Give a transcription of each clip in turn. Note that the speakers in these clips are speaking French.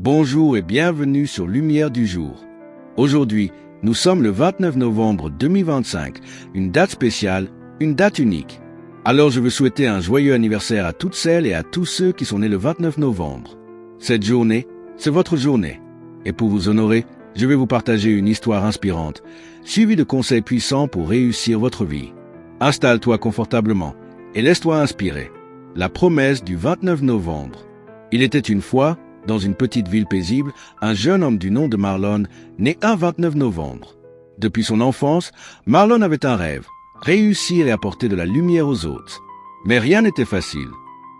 Bonjour et bienvenue sur Lumière du jour. Aujourd'hui, nous sommes le 29 novembre 2025, une date spéciale, une date unique. Alors je veux souhaiter un joyeux anniversaire à toutes celles et à tous ceux qui sont nés le 29 novembre. Cette journée, c'est votre journée. Et pour vous honorer, je vais vous partager une histoire inspirante, suivie de conseils puissants pour réussir votre vie. Installe-toi confortablement et laisse-toi inspirer. La promesse du 29 novembre. Il était une fois, dans une petite ville paisible, un jeune homme du nom de Marlon, né un 29 novembre. Depuis son enfance, Marlon avait un rêve, réussir et apporter de la lumière aux autres. Mais rien n'était facile.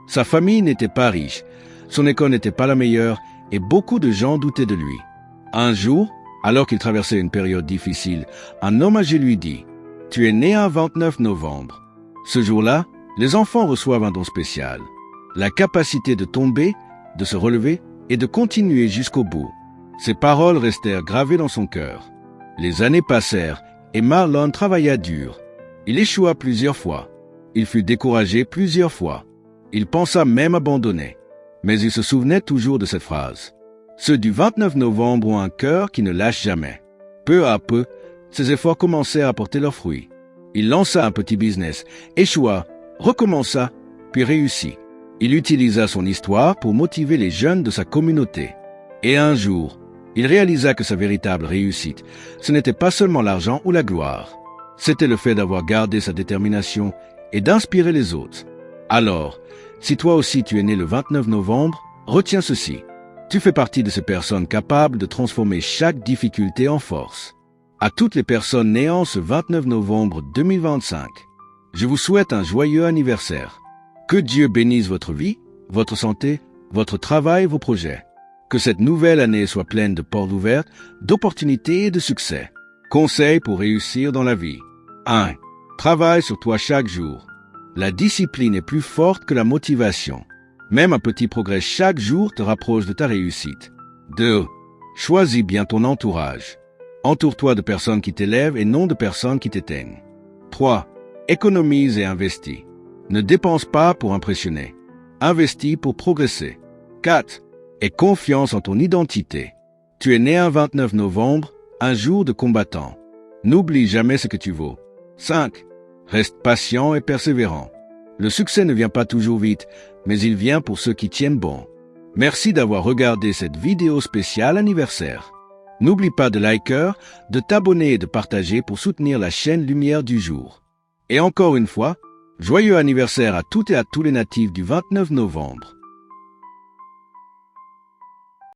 Sa famille n'était pas riche, son école n'était pas la meilleure et beaucoup de gens doutaient de lui. Un jour, alors qu'il traversait une période difficile, un homme âgé lui dit « Tu es né un 29 novembre. » Ce jour-là, les enfants reçoivent un don spécial, la capacité de tomber, de se relever et de continuer jusqu'au bout. Ces paroles restèrent gravées dans son cœur. Les années passèrent et Marlon travailla dur. Il échoua plusieurs fois. Il fut découragé plusieurs fois. Il pensa même abandonner. Mais il se souvenait toujours de cette phrase. Ceux du 29 novembre ont un cœur qui ne lâche jamais. Peu à peu, ses efforts commencèrent à porter leurs fruits. Il lança un petit business, échoua, recommença, puis réussit. Il utilisa son histoire pour motiver les jeunes de sa communauté. Et un jour, il réalisa que sa véritable réussite, ce n'était pas seulement l'argent ou la gloire. C'était le fait d'avoir gardé sa détermination et d'inspirer les autres. Alors, si toi aussi tu es né le 29 novembre, retiens ceci. Tu fais partie de ces personnes capables de transformer chaque difficulté en force. À toutes les personnes nées en ce 29 novembre 2025, je vous souhaite un joyeux anniversaire. Que Dieu bénisse votre vie, votre santé, votre travail, vos projets. Que cette nouvelle année soit pleine de portes ouvertes, d'opportunités et de succès. Conseils pour réussir dans la vie. 1. Travaille sur toi chaque jour. La discipline est plus forte que la motivation. Même un petit progrès chaque jour te rapproche de ta réussite. 2. Choisis bien ton entourage. Entoure-toi de personnes qui t'élèvent et non de personnes qui t'éteignent. 3. Économise et investis. Ne dépense pas pour impressionner. Investis pour progresser. 4. Aie confiance en ton identité. Tu es né un 29 novembre, un jour de combattant. N'oublie jamais ce que tu vaux. 5. Reste patient et persévérant. Le succès ne vient pas toujours vite, mais il vient pour ceux qui tiennent bon. Merci d'avoir regardé cette vidéo spéciale anniversaire. N'oublie pas de liker, de t'abonner et de partager pour soutenir la chaîne Lumière du jour. Et encore une fois, joyeux anniversaire à toutes et à tous les natifs du 29 novembre.